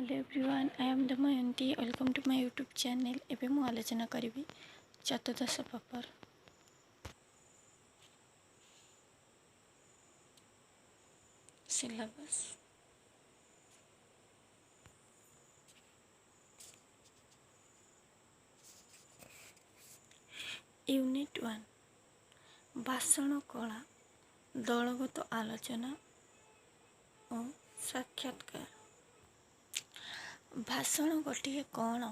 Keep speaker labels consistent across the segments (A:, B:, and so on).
A: Hello everyone, I am Damayanti. Welcome to my YouTube channel. एबे मु आलोचना करी चतुर्दश पेपर सिलेबस। यूनिट 1 भाषण कला, दलगत आलोचना और साक्षात्कार। भाषण गोटे कौन?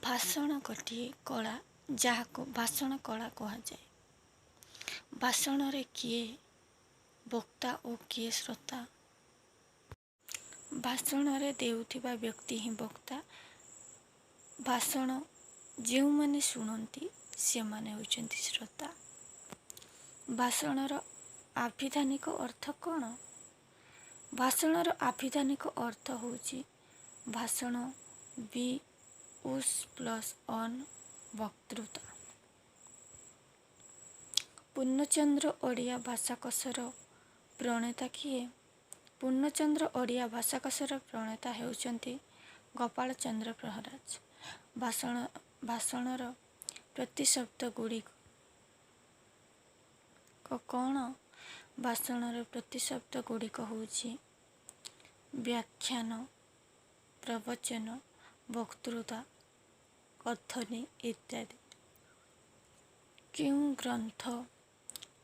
A: भाषण गोटे कला जहाँ भाषण कला कह जाए। भाषण रे किए वक्ता और किए श्रोता? भाषण रे देउथिबा व्यक्ति ही वक्ता। भाषण जो माने शुणती से माने होचंती श्रोता। भाषणर आभिधानिक अर्थ कौन? भाषणर आभिधानिक अर्थ होची भाषण बी उस प्लस अन वक्तृता। पूर्णचंद्र ओडिया भाषाकोशर प्रणेता किए? पूर्णचंद्र ओडिया भाषाकोशर प्रणेता हेउचंती गोपाल चंद्र प्रहराज। भाषणर प्रतिशब्द गुड़िक कौन? भाषणर प्रतिशब्द गुड़िक होची व्याख्यान, प्रवचन, वक्तृता, कथनी इत्यादि। क्यों ग्रंथ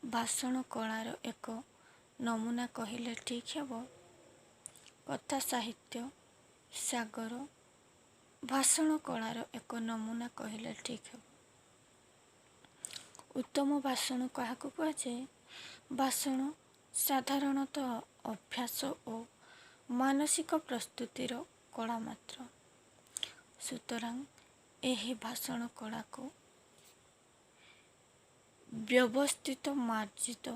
A: भाषण कलार एक नमूना कहले ठीक हेब? कथा साहित्य सागर भाषण कलार एक नमूना कहले ठीक हेब। उत्तम भाषण क्या कहुए? भाषण साधारणतः अभ्यास और मानसिक प्रस्तुतिर कला मात्र। सुतरां एही भाषण कला को व्यवस्थित, मार्जित,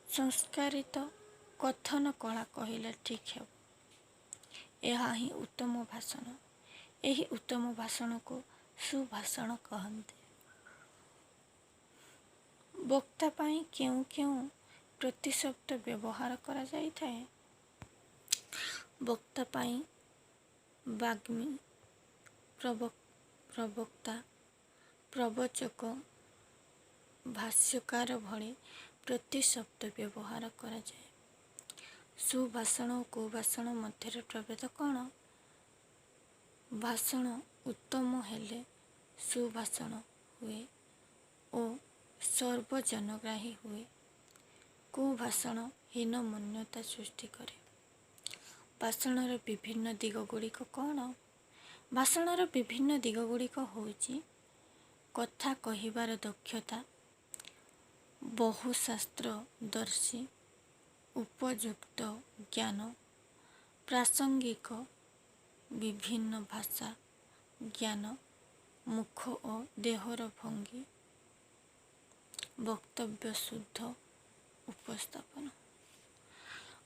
A: संस्कारित कथन कला कहले ठीक है। यह ही उत्तम भाषण। यही उत्तम भाषण को सुभाषण कहते। वक्ता पाई क्यों क्यों प्रतिशब्द व्यवहार करा जाई थाए? वक्ता पाई वाग्मी, प्रवक्ता, प्रवचक, भाष्यकार भली प्रतिशब्द व्यवहार करा जाए। सुभाषण और कुभाषण मध्य प्रभेद कौन? भाषण उत्तम हेले सुभाषण हुए और सर्वजनग्राही हुए। कुभाषण हीनमन्यता सृष्टि करे। भाषणर विभिन्न दिग गुड़िक कौन? भाषणर विभिन्न दिग गुड़िक होची कथा कहिबार दक्षता, बहुशास्त्रदर्शी, उपयुक्त ज्ञान, प्रासंगिक, विभिन्न भाषा ज्ञान, मुख और देहर भंगी, वक्तव्य शुद्ध उपस्थापन।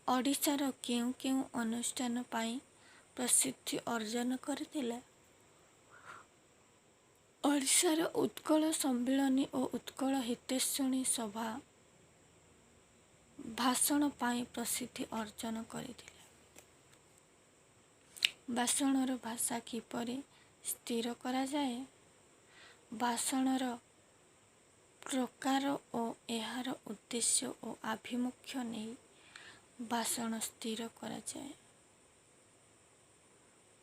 A: ओडिशार केउ केउ अनुष्ठान पाई प्रसिद्धि अर्जन करथिले? ओडिशार उत्कल सम्मिलनी और उत्कल हितैषणी सभा भाषण पाई प्रसिद्धि अर्जन करथिले। भाषणर भाषा किपरि स्थिर करा जाए? भाषणर प्रकार और एहार उद्देश्य और आभिमुख्य नहीं भाषण स्थिर करा जाए।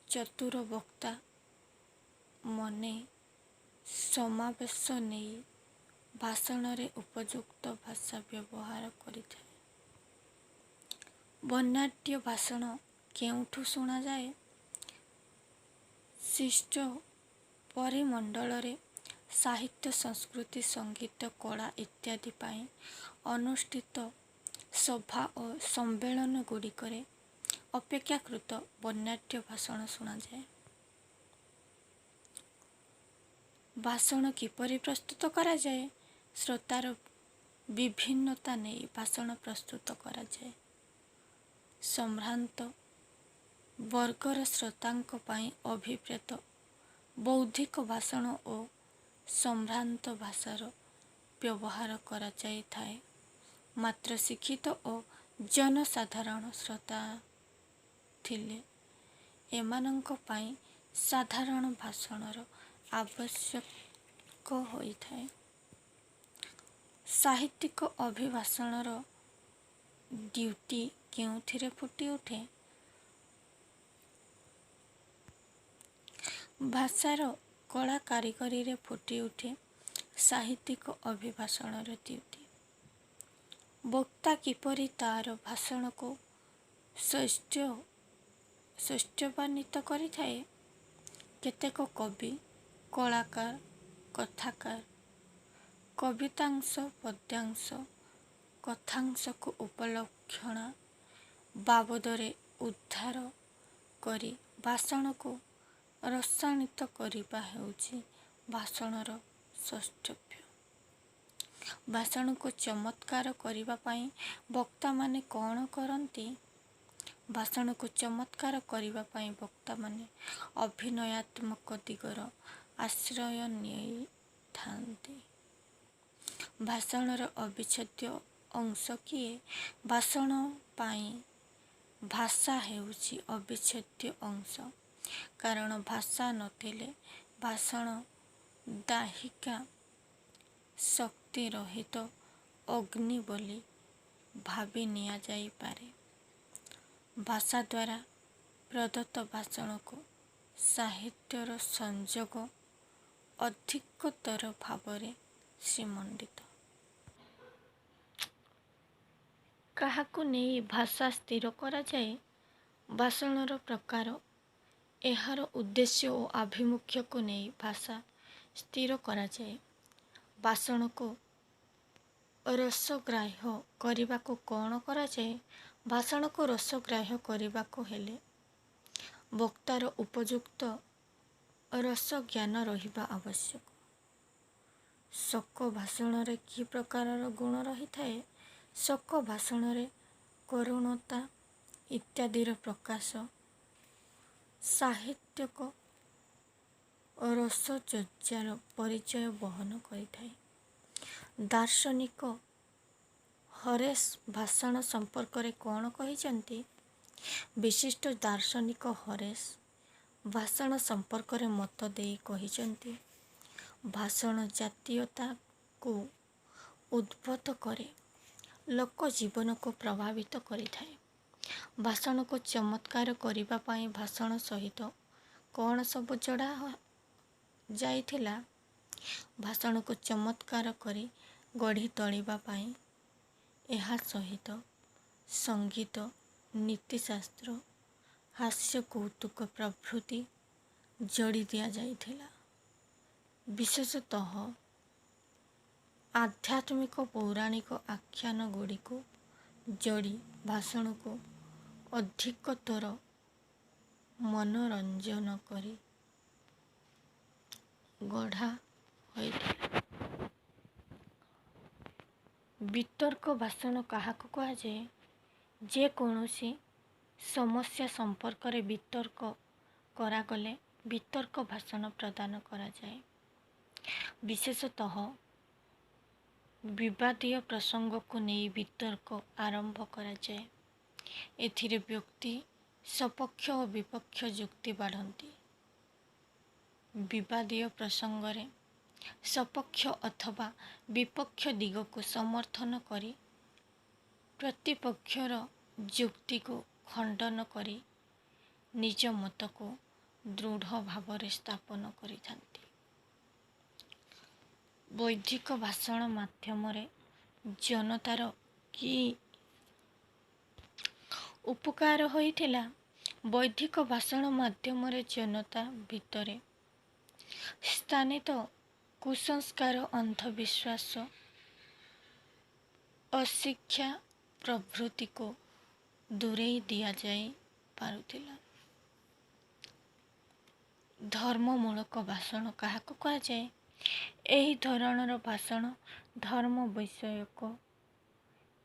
A: चतुर वक्ता मने समावेश नहीं भाषण रे उपयुक्त भाषा व्यवहार करिथाए। वर्णाढ्य भाषण केउठु सुना जाए? शिष्ट परिमंडल रे साहित्य, संस्कृति, संगीत, कला इत्यादि पाई अनुष्ठित सभा और सम्मेलन गुड़िकरे अपेक्षाकृत वर्णाढ्य भाषण सुना जाए। भाषण किपरि प्रस्तुत करा जाए? श्रोतार विभिन्नता नहीं भाषण प्रस्तुत करा जाए। सम्भ्रांत वर्गर श्रोतांक पाई अभिप्रेत बौद्धिक भाषण और सम्भ्रांत भाषार व्यवहार करा जाई थाए। मात्र शिक्षित और जनसाधारण श्रोता थिले ଏମାନଙ୍କ ପାଇଁ ସାଧାରଣ ଭାଷଣର ଆବଶ୍ୟକ ହୋଇଥାଏ। ସାହିତ୍ୟିକ ଅଭିଭାଷଣର ଡ୍ୟୁଟି କେଉଁଥିରେ ଫୁଟି ଉଠେ? ଭାଷାର କଳା କାରିଗରୀରେ ଫୁଟି ଉଠେ ସାହିତ୍ୟିକ ଅଭିଭାଷଣର ଡ୍ୟୁଟି। ବକ୍ତା କିପରି ତା'ର ଭାଷଣକୁ ଶୈଷ୍ଠ୍ୟବାନ୍ୱିତ କରିଥାଏ? କେତେକ କବି, କଳାକାର, କଥାକାର କବିତାଂଶ, ପଦ୍ୟାଂଶ, କଥାଂଶକୁ ଉପଲକ୍ଷଣା ବାବଦରେ ଉଦ୍ଧାର କରି ଭାଷଣକୁ ରସାୟନିତ କରିବା ହେଉଛି ଭାଷଣର ଶୈଷ୍ଠ୍ୟ। ଭାଷଣକୁ ଚମତ୍କାର କରିବା ପାଇଁ ବକ୍ତାମାନେ କ'ଣ କରନ୍ତି? ଭାଷଣକୁ ଚମତ୍କାର କରିବା ପାଇଁ ବକ୍ତାମାନେ ଅଭିନୟାତ୍ମକ ଦିଗର ଆଶ୍ରୟ ନେଇଥାନ୍ତି। ଭାଷଣର ଅବିଚ୍ଛେଦ୍ୟ ଅଂଶ କିଏ? ଭାଷଣ ପାଇଁ ଭାଷା ହେଉଛି ଅବିଚ୍ଛେଦ୍ୟ ଅଂଶ। କାରଣ ଭାଷା ନଥିଲେ ଭାଷଣ ଦାହିକା ଶକ୍ତି ରହିତ ଅଗ୍ନି ବୋଲି ଭାବି ନିଆଯାଇପାରେ। ଭାଷା ଦ୍ୱାରା ପ୍ରଦତ୍ତ ଭାଷଣକୁ ସାହିତ୍ୟର ସଂଯୋଗ ଅଧିକତର ଭାବରେ ଶ୍ରୀମଣ୍ଡିତ। କାହାକୁ ନେଇ ଭାଷା ସ୍ଥିର କରାଯାଏ? ଭାଷଣର ପ୍ରକାର, ଏହାର ଉଦ୍ଦେଶ୍ୟ ଓ ଆଭିମୁଖ୍ୟକୁ ନେଇ ଭାଷା ସ୍ଥିର କରାଯାଏ। ଭାଷଣକୁ ରସଗ୍ରାହ୍ୟ କରିବାକୁ କ'ଣ କରାଯାଏ? ଭାଷଣକୁ ରସଗ୍ରାହ୍ୟ କରିବାକୁ ହେଲେ ବକ୍ତାର ଉପଯୁକ୍ତ ରସଜ୍ଞାନ ରହିବା ଆବଶ୍ୟକ। ଶୋକ ଭାଷଣରେ କି ପ୍ରକାରର ଗୁଣ ରହିଥାଏ? ଶୋକ ଭାଷଣରେ କରୁଣତା ଇତ୍ୟାଦିର ପ୍ରକାଶ ସାହିତ୍ୟିକ ରସଚର୍ଯ୍ୟାର ପରିଚୟ ବହନ କରିଥାଏ। ଦାର୍ଶନିକ ହରେଶ ଭାଷଣ ସମ୍ପର୍କରେ କ'ଣ କହିଛନ୍ତି? ବିଶିଷ୍ଟ ଦାର୍ଶନିକ ହରେଶ ଭାଷଣ ସମ୍ପର୍କରେ ମତ ଦେଇ କହିଛନ୍ତି, ଭାଷଣ ଜାତୀୟତାକୁ ଉଦ୍ଭୁତ କରେ, ଲୋକ ଜୀବନକୁ ପ୍ରଭାବିତ କରିଥାଏ। ଭାଷଣକୁ ଚମତ୍କାର କରିବା ପାଇଁ ଭାଷଣ ସହିତ କ'ଣ ସବୁ ଯୋଡ଼ା ଯାଇଥିଲା? ଭାଷଣକୁ ଚମତ୍କାର କରି ଗଢ଼ି ତୋଳିବା ପାଇଁ ଏହା ସହିତ ସଙ୍ଗୀତ, ନୀତିଶାସ୍ତ୍ର, ହାସ୍ୟ, କୌତୁକ ପ୍ରଭୃତି ଯୋଡ଼ି ଦିଆଯାଇଥିଲା। ବିଶେଷତଃ ଆଧ୍ୟାତ୍ମିକ ପୌରାଣିକ ଆଖ୍ୟାନ ଗୁଡ଼ିକୁ ଯୋଡ଼ି ଭାଷଣକୁ ଅଧିକତର ମନୋରଞ୍ଜନ କରି ଗଢ଼ା ହୋଇଥିଲା। ବିତର୍କ ଭାଷଣ କାହାକୁ କୁହାଯାଏ? ଯେ କୌଣସି ସମସ୍ୟା ସମ୍ପର୍କରେ ବିତର୍କ କରାଗଲେ ବିତର୍କ ଭାଷଣ ପ୍ରଦାନ କରାଯାଏ। ବିଶେଷତଃ ବିବାଦୀୟ ପ୍ରସଙ୍ଗକୁ ନେଇ ବିତର୍କ ଆରମ୍ଭ କରାଯାଏ। ଏଥିରେ ବ୍ୟକ୍ତି ସପକ୍ଷ ଓ ବିପକ୍ଷ ଯୁକ୍ତି ବାଢ଼ନ୍ତି। ବିବାଦୀୟ ପ୍ରସଙ୍ଗରେ ସପକ୍ଷ ଅଥବା ବିପକ୍ଷ ଦିଗକୁ ସମର୍ଥନ କରି ପ୍ରତିପକ୍ଷର ଯୁକ୍ତିକୁ ଖଣ୍ଡନ କରି ନିଜ ମତକୁ ଦୃଢ଼ ଭାବରେ ସ୍ଥାପନ କରିଥାନ୍ତି। ବୌଦ୍ଧିକ ଭାଷଣ ମାଧ୍ୟମରେ ଜନତାର କି ଉପକାର ହୋଇଥିଲା? ବୌଦ୍ଧିକ ଭାଷଣ ମାଧ୍ୟମରେ ଜନତା ଭିତରେ ସ୍ଥାନିତ କୁସଂସ୍କାର, ଅନ୍ଧବିଶ୍ୱାସ, ଅଶିକ୍ଷା ପ୍ରଭୃତିକୁ ଦୂରେଇ ଦିଆଯାଇ ପାରୁଥିଲା। ଧର୍ମମୂଳକ ଭାଷଣ କାହାକୁ କୁହାଯାଏ? ଏହି ଧରଣର ଭାଷଣ ଧର୍ମ ବିଷୟକ।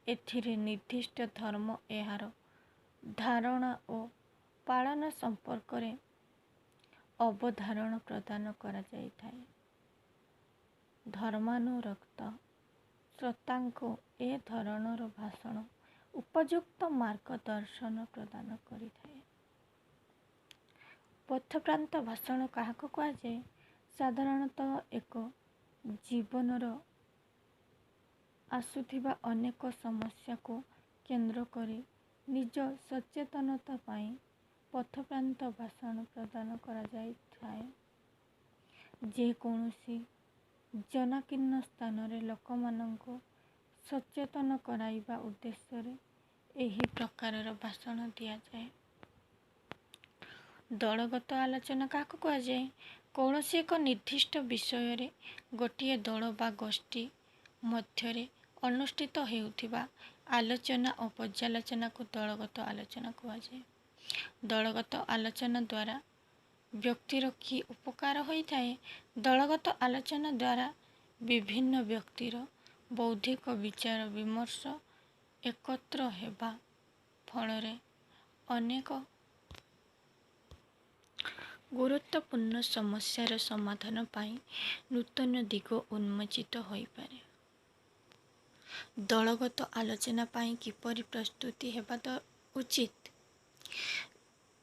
A: ଏଥିରେ ନିର୍ଦ୍ଦିଷ୍ଟ ଧର୍ମ, ଏହାର ଧାରଣା ଓ ପାଳନ ସମ୍ପର୍କରେ ଅବଧାରଣା ପ୍ରଦାନ କରାଯାଇଥାଏ। ଧର୍ମାନୁରକ୍ତ ଶ୍ରୋତାଙ୍କୁ ଏ ଧରଣର ଭାଷଣ ଉପଯୁକ୍ତ ମାର୍ଗଦର୍ଶନ ପ୍ରଦାନ କରିଥାଏ। ପଥପ୍ରାନ୍ତ ଭାଷଣ କାହାକୁ କୁହାଯାଏ? ସାଧାରଣତଃ ଏକ ଜୀବନର ଆସୁଥିବା ଅନେକ ସମସ୍ୟାକୁ କେନ୍ଦ୍ର କରି ନିଜ ସଚେତନତା ପାଇଁ ପଥପ୍ରାନ୍ତ ଭାଷଣ ପ୍ରଦାନ କରାଯାଇଥାଏ। ଯେକୌଣସି ଜନାକୀର୍ଣ୍ଣ ସ୍ଥାନରେ ଲୋକମାନଙ୍କୁ ସଚେତନ କରାଇବା ଉଦ୍ଦେଶ୍ୟରେ ଏହି ପ୍ରକାରର ଭାଷଣ ଦିଆଯାଏ। ଦଳଗତ ଆଲୋଚନା କାହାକୁ କୁହାଯାଏ? କୌଣସି ଏକ ନିର୍ଦ୍ଦିଷ୍ଟ ବିଷୟରେ ଗୋଟିଏ ଦଳ ବା ଗୋଷ୍ଠୀ ମଧ୍ୟରେ ଅନୁଷ୍ଠିତ ହେଉଥିବା ଆଲୋଚନା ଓ ପର୍ଯ୍ୟାଲୋଚନାକୁ ଦଳଗତ ଆଲୋଚନା କୁହାଯାଏ। ଦଳଗତ ଆଲୋଚନା ଦ୍ୱାରା ବ୍ୟକ୍ତିର କି ଉପକାର ହୋଇଥାଏ? ଦଳଗତ ଆଲୋଚନା ଦ୍ୱାରା ବିଭିନ୍ନ ବ୍ୟକ୍ତିର ବୌଦ୍ଧିକ ବିଚାର ବିମର୍ଶ ଏକତ୍ର ହେବା ଫଳରେ ଅନେକ ଗୁରୁତ୍ୱପୂର୍ଣ୍ଣ ସମସ୍ୟାର ସମାଧାନ ପାଇଁ ନୂତନ ଦିଗ ଉନ୍ମୋଚିତ ହୋଇପାରେ। ଦଳଗତ ଆଲୋଚନା ପାଇଁ କିପରି ପ୍ରସ୍ତୁତି ହେବା ଉଚିତ?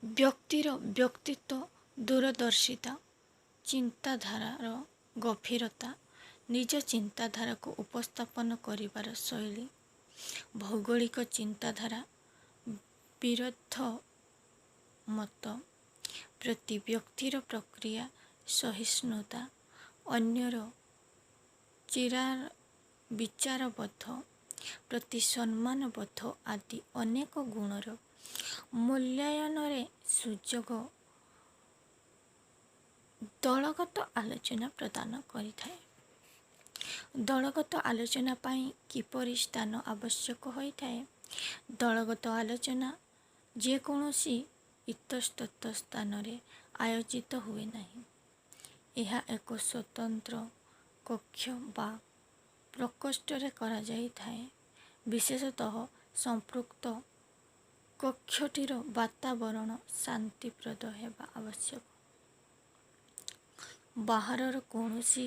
A: ବ୍ୟକ୍ତିର ବ୍ୟକ୍ତିତ୍ୱ, ଦୂରଦର୍ଶିତା, ଚିନ୍ତାଧାରାର ଗଭୀରତା, ନିଜ ଚିନ୍ତାଧାରାକୁ ଉପସ୍ଥାପନ କରିବାର ଶୈଳୀ, ଭୌଗୋଳିକ ଚିନ୍ତାଧାରା, ବିରୋଧ ମତ ପ୍ରତି ବ୍ୟକ୍ତିର ପ୍ରକ୍ରିୟା ସହିଷ୍ଣୁତା, ଅନ୍ୟର ବିଚାରବୋଧ ପ୍ରତି ସମ୍ମାନବୋଧ ଆଦି ଅନେକ ଗୁଣର ମୂଲ୍ୟାୟନରେ ସୁଯୋଗ ଦଳଗତ ଆଲୋଚନା ପ୍ରଦାନ କରିଥାଏ। ଦଳଗତ ଆଲୋଚନା ପାଇଁ କିପରି ସ୍ଥାନ ଆବଶ୍ୟକ ହୋଇଥାଏ? ଦଳଗତ ଆଲୋଚନା ଯେକୌଣସି ଇତସ୍ତତ ସ୍ଥାନରେ ଆୟୋଜିତ ହୁଏ ନାହିଁ। ଏହା ଏକ ସ୍ୱତନ୍ତ୍ର କକ୍ଷ ବା ପ୍ରକୋଷ୍ଠରେ କରାଯାଇଥାଏ। ବିଶେଷତଃ ସମ୍ପୃକ୍ତ କକ୍ଷଟିର ବାତାବରଣ ଶାନ୍ତିପ୍ରଦ ହେବା ଆବଶ୍ୟକ। ବାହାରର କୌଣସି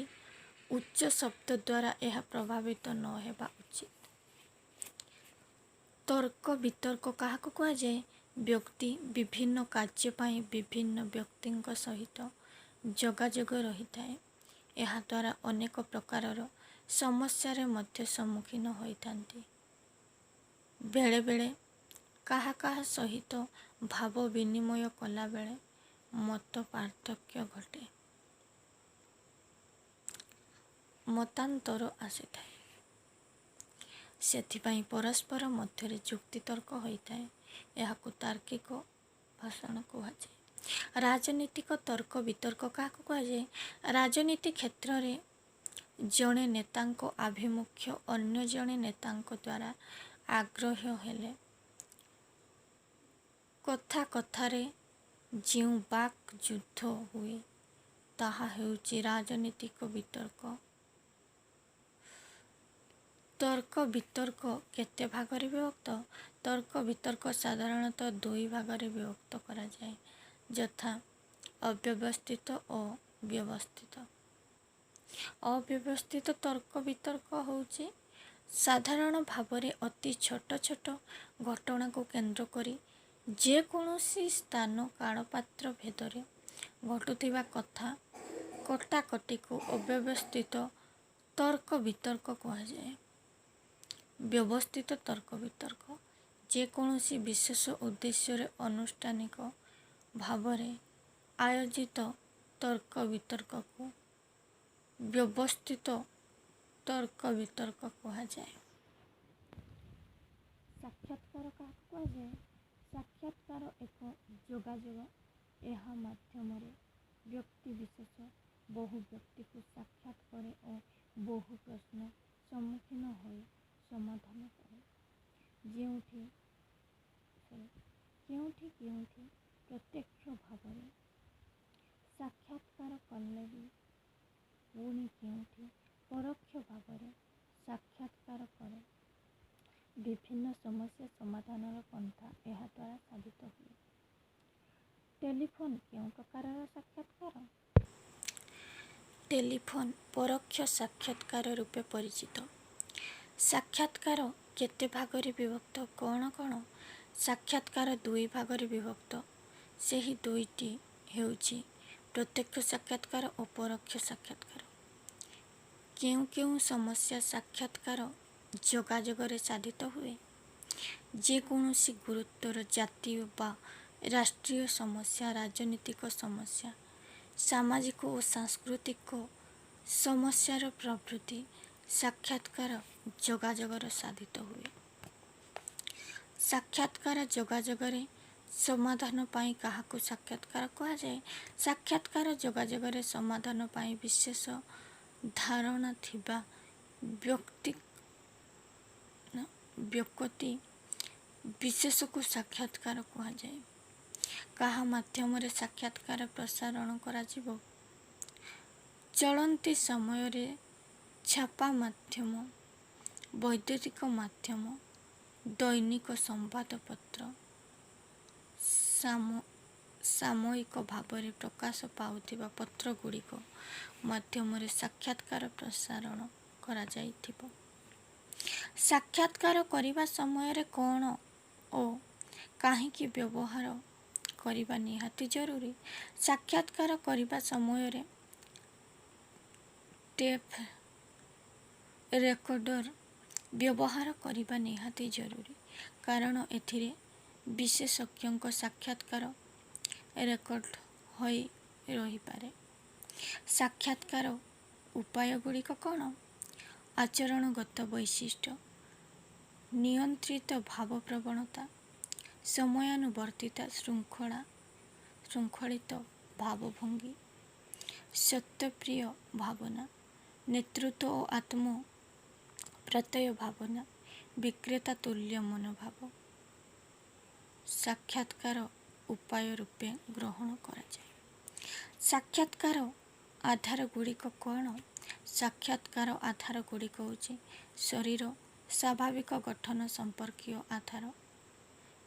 A: ଉଚ୍ଚ ଶବ୍ଦ ଦ୍ୱାରା ଏହା ପ୍ରଭାବିତ ନ ହେବା ଉଚିତ। ତର୍କ ବିତର୍କ କାହାକୁ କୁହାଯାଏ? ବ୍ୟକ୍ତି ବିଭିନ୍ନ କାର୍ଯ୍ୟ ପାଇଁ ବିଭିନ୍ନ ବ୍ୟକ୍ତିଙ୍କ ସହିତ ଯୋଗାଯୋଗ ରହିଥାଏ। ଏହାଦ୍ୱାରା ଅନେକ ପ୍ରକାରର ସମସ୍ୟାରେ ମଧ୍ୟ ସମ୍ମୁଖୀନ ହୋଇଥାନ୍ତି। ବେଳେବେଳେ କାହା ସହିତ ଭାବ ବିନିମୟ କଲାବେଳେ ମତ ପାର୍ଥକ୍ୟ ଘଟେ, ମତାନ୍ତର ଆସିଥାଏ। ସେଥିପାଇଁ ପରସ୍ପର ମଧ୍ୟରେ ଯୁକ୍ତିତର୍କ ହୋଇଥାଏ। ଏହାକୁ ତାର୍କିକ ଭାଷଣ କୁହାଯାଏ। ରାଜନୈତିକ ତର୍କ ବିତର୍କ କାହାକୁ କୁହାଯାଏ? ରାଜନୀତି କ୍ଷେତ୍ରରେ ଜଣେ ନେତାଙ୍କ ଆଭିମୁଖ୍ୟ ଅନ୍ୟ ଜଣେ ନେତାଙ୍କ ଦ୍ୱାରା ଆଗ୍ରାହ୍ୟ ହେଲେ କଥାରେ ଯେଉଁ ବାକ୍ ଯୁଦ୍ଧ ହୁଏ ତାହା ହେଉଛି ରାଜନୈତିକ ବିତର୍କ। ତର୍କ ବିତର୍କ କେତେ ଭାଗରେ ବିଭକ୍ତ? ତର୍କ ବିତର୍କ ସାଧାରଣତଃ ଦୁଇ ଭାଗରେ ବିଭକ୍ତ କରାଯାଏ, ଯଥା ଅବ୍ୟବସ୍ଥିତ ଓ ବ୍ୟବସ୍ଥିତ। ଅବ୍ୟବସ୍ଥିତ ତର୍କ ବିତର୍କ ହେଉଛି ସାଧାରଣ ଭାବରେ ଅତି ଛୋଟ ଛୋଟ ଘଟଣାକୁ କେନ୍ଦ୍ର କରି ଯେକୌଣସି ସ୍ଥାନ କାଳ ପାତ୍ର ଭେଦରେ ଘଟୁଥିବା କଥା କଟାକଟିକୁ ଅବ୍ୟବସ୍ଥିତ ତର୍କ ବିତର୍କ କୁହାଯାଏ। ବ୍ୟବସ୍ଥିତ ତର୍କ ବିତର୍କ ଯେକୌଣସି ବିଶେଷ ଉଦ୍ଦେଶ୍ୟରେ ଆନୁଷ୍ଠାନିକ ଭାବରେ ଆୟୋଜିତ ତର୍କ ବିତର୍କକୁ ବ୍ୟବସ୍ଥିତ ତର୍କ ବିତର୍କ କୁହାଯାଏ। ସାକ୍ଷାତକାର କାହାକୁ କୁହାଯାଏ? ସାକ୍ଷାତକାର ଏକ ଯୋଗାଯୋଗ। ଏହା ମାଧ୍ୟମରେ ବ୍ୟକ୍ତିବିଶେଷ ବହୁ ବ୍ୟକ୍ତିକୁ ସାକ୍ଷାତ କରେ ଓ ବହୁ ପ୍ରଶ୍ନ ସମ୍ମୁଖୀନ ହୋଇ ସମାଧାନ କରେ। କେଉଁଠି ପ୍ରତ୍ୟକ୍ଷ ଭାବରେ ସାକ୍ଷାତକାର କଲେ ବି ପୁଣି କେଉଁଠି ପରୋକ୍ଷ ଭାବରେ ସାକ୍ଷାତକାର କରେ। ବିଭିନ୍ନ ସମସ୍ୟା ସମାଧାନର ପନ୍ଥା ଏହାଦ୍ୱାରା ସାଧିତ ହୁଏ। ଟେଲିଫୋନ କେଉଁ ପ୍ରକାରର ସାକ୍ଷାତକାର? ଟେଲିଫୋନ ପରୋକ୍ଷ ସାକ୍ଷାତକାର ରୂପେ ପରିଚିତ। ସାକ୍ଷାତକାର କେତେ ଭାଗରେ ବିଭକ୍ତ? କ'ଣ? ସାକ୍ଷାତକାର ଦୁଇ ଭାଗରେ ବିଭକ୍ତ। ସେହି ଦୁଇଟି ହେଉଛି ପ୍ରତ୍ୟକ୍ଷ ସାକ୍ଷାତକାର ଓ ପରୋକ୍ଷ ସାକ୍ଷାତକାର। କେଉଁ କେଉଁ ସମସ୍ୟା ସାକ୍ଷାତକାର ଯୋଗାଯୋଗରେ ସାଧିତ ହୁଏ? ଯେକୌଣସି ଗୁରୁତ୍ୱର ଜାତୀୟ ବା ରାଷ୍ଟ୍ରୀୟ ସମସ୍ୟା, ରାଜନୈତିକ ସମସ୍ୟା, ସାମାଜିକ ଓ ସାଂସ୍କୃତିକ ସମସ୍ୟାର ପ୍ରଭୃତି ସାକ୍ଷାତକାର ଯୋଗାଯୋଗରେ ସାଧିତ ହୁଏ। ସାକ୍ଷାତକାର ଯୋଗାଯୋଗରେ ସମାଧାନ ପାଇଁ କାହାକୁ ସାକ୍ଷାତକାର କୁହାଯାଏ? ସାକ୍ଷାତକାର ଯୋଗାଯୋଗରେ ସମାଧାନ ପାଇଁ ବିଶେଷ ଧାରଣା ଥିବା ବ୍ୟକ୍ତି ବିଶେଷକୁ ସାକ୍ଷାତକାର କୁହାଯାଏ। କାହା ମାଧ୍ୟମରେ ସାକ୍ଷାତକାର ପ୍ରସାରଣ କରାଯିବ? ଚଳନ୍ତି ସମୟରେ ଛାପା ମାଧ୍ୟମ, ବୈଦ୍ୟୁତିକ ମାଧ୍ୟମ, ଦୈନିକ ସମ୍ବାଦପତ୍ର, ସାମୟିକ ଭାବରେ ପ୍ରକାଶ ପାଉଥିବା ପତ୍ରଗୁଡ଼ିକ ମାଧ୍ୟମରେ ସାକ୍ଷାତକାର ପ୍ରସାରଣ କରାଯାଇଥିବ। ସାକ୍ଷାତକାର କରିବା ସମୟରେ କ'ଣ ଓ କାହିଁକି ବ୍ୟବହାର କରିବା ନିହାତି ଜରୁରୀ? ସାକ୍ଷାତକାର କରିବା ସମୟରେ ଟେପ୍ ରେକର୍ଡର ବ୍ୟବହାର କରିବା ନିହାତି ଜରୁରୀ, କାରଣ ଏଥିରେ ବିଶେଷଜ୍ଞଙ୍କ ସାକ୍ଷାତକାର ରେକର୍ଡ ହୋଇ ରହିପାରେ। ସାକ୍ଷାତକାର ଉପାୟଗୁଡ଼ିକ କ'ଣ? ଆଚରଣଗତ ବୈଶିଷ୍ଟ୍ୟ, ନିୟନ୍ତ୍ରିତ ଭାବପ୍ରବଣତା, ସମୟାନୁବର୍ତ୍ତିତା ଶୃଙ୍ଖଳିତ ଭାବଭଙ୍ଗୀ, ସତ୍ୟପ୍ରିୟ ଭାବନା, ନେତୃତ୍ୱ ଓ ଆତ୍ମ-ପ୍ରତ୍ୟୟ ଭାବନା, ବିକ୍ରେତା ତୁଲ୍ୟ ମନୋଭାବ ସାକ୍ଷାତକାର ଉପାୟ ରୂପେ ଗ୍ରହଣ କରାଯାଏ। ସାକ୍ଷାତକାର ଆଧାରଗୁଡ଼ିକ କ'ଣ? ସାକ୍ଷାତକାର ଆଧାରଗୁଡ଼ିକ ହେଉଛି ଶରୀର ସ୍ୱାଭାବିକ ଗଠନ ସମ୍ପର୍କୀୟ ଆଧାର,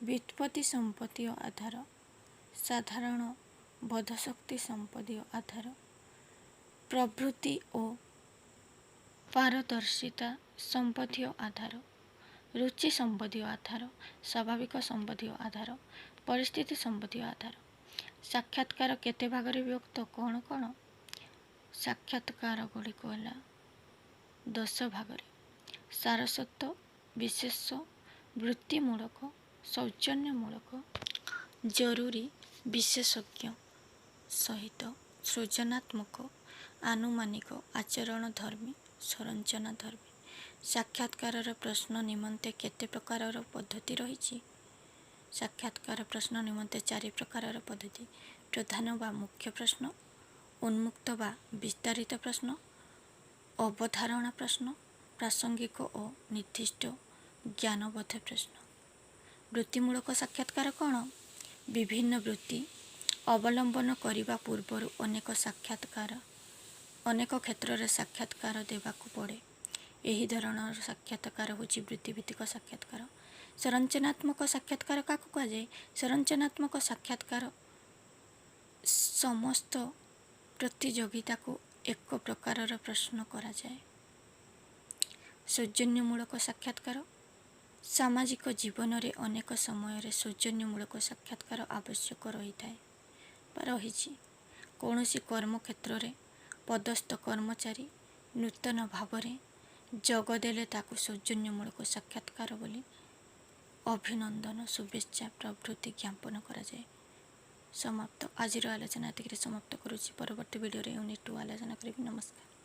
A: ବ୍ୟୁତ୍ପତ୍ତି ସମ୍ବନ୍ଧୀୟ ଆଧାର, ସାଧାରଣ ବୋଧଶକ୍ତି ସମ୍ବନ୍ଧୀୟ ଆଧାର, ପ୍ରବୃତ୍ତି ଓ ପାରଦର୍ଶିତା ସମ୍ବନ୍ଧୀୟ ଆଧାର, ରୁଚି ସମ୍ବନ୍ଧୀୟ ଆଧାର, ସ୍ୱାଭାବିକ ସମ୍ବନ୍ଧୀୟ ଆଧାର, ପରିସ୍ଥିତି ସମ୍ବନ୍ଧୀୟ ଆଧାର। ସାକ୍ଷାତକାର କେତେ ଭାଗରେ ବିଭକ୍ତ? କ'ଣ କ'ଣ? ସାକ୍ଷାତକାରଗୁଡ଼ିକ ହେଲା 10 ଭାଗରେ। ସାରସ୍ୱତ, ବିଶେଷ, ବୃତ୍ତିମୂଳକ, ସୌଜନ୍ୟମୂଳକ, ଜରୁରୀ, ବିଶେଷଜ୍ଞ ସହିତ, ସୃଜନାତ୍ମକ, ଆନୁମାନିକ, ଆଚରଣଧର୍ମୀ, ସଂରଚନାଧର୍ମୀ। ସାକ୍ଷାତକାରର ପ୍ରଶ୍ନ ନିମନ୍ତେ କେତେ ପ୍ରକାରର ପଦ୍ଧତି ରହିଛି? ସାକ୍ଷାତକାର ପ୍ରଶ୍ନ ନିମନ୍ତେ 4 ପ୍ରକାରର ପଦ୍ଧତି: ପ୍ରଧାନ ବା ମୁଖ୍ୟ ପ୍ରଶ୍ନ, ଉନ୍ମୁକ୍ତ ବା ବିସ୍ତାରିତ ପ୍ରଶ୍ନ, ଅବଧାରଣା ପ୍ରଶ୍ନ, ପ୍ରାସଙ୍ଗିକ ଓ ନିର୍ଦ୍ଦିଷ୍ଟ ଜ୍ଞାନବୋଧ ପ୍ରଶ୍ନ। ବୃତ୍ତିମୂଳକ ସାକ୍ଷାତକାର କ'ଣ? ବିଭିନ୍ନ ବୃତ୍ତି ଅବଲମ୍ବନ କରିବା ପୂର୍ବରୁ ଅନେକ କ୍ଷେତ୍ରରେ ସାକ୍ଷାତକାର ଦେବାକୁ ପଡ଼େ। ଏହି ଧରଣର ସାକ୍ଷାତକାର ହେଉଛି ବୃତ୍ତିଭିତ୍ତିକ ସାକ୍ଷାତକାର। ସଂରଚନାତ୍ମକ ସାକ୍ଷାତକାର କାହାକୁ କୁହାଯାଏ? ସଂରଚନାତ୍ମକ ସାକ୍ଷାତକାର ସମସ୍ତ ପ୍ରତିଯୋଗିତାକୁ ଏକ ପ୍ରକାରର ପ୍ରଶ୍ନ କରାଯାଏ। ସୌଜନ୍ୟମୂଳକ ସାକ୍ଷାତକାର ସାମାଜିକ ଜୀବନରେ ଅନେକ ସମୟରେ ସୌଜନ୍ୟମୂଳକ ସାକ୍ଷାତକାର ଆବଶ୍ୟକ ରହିଥାଏ ବା ରହିଛି। କୌଣସି କର୍ମକ୍ଷେତ୍ରରେ ପଦସ୍ଥ କର୍ମଚାରୀ ନୂତନ ଭାବରେ ଯୋଗ ଦେଲେ ତାକୁ ସୌଜନ୍ୟମୂଳକ ସାକ୍ଷାତକାର ବୋଲି ଅଭିନନ୍ଦନ, ଶୁଭେଚ୍ଛା ପ୍ରଭୃତି ଜ୍ଞାପନ କରାଯାଏ। ସମାପ୍ତ। ଆଜିର ଆଲୋଚନା ଏତିକିରେ ସମାପ୍ତ କରୁଛି। ପରବର୍ତ୍ତୀ ଭିଡ଼ିଓରେ ୟୁନିଟ୍ 2 ଆଲୋଚନା କରିବି। ନମସ୍କାର।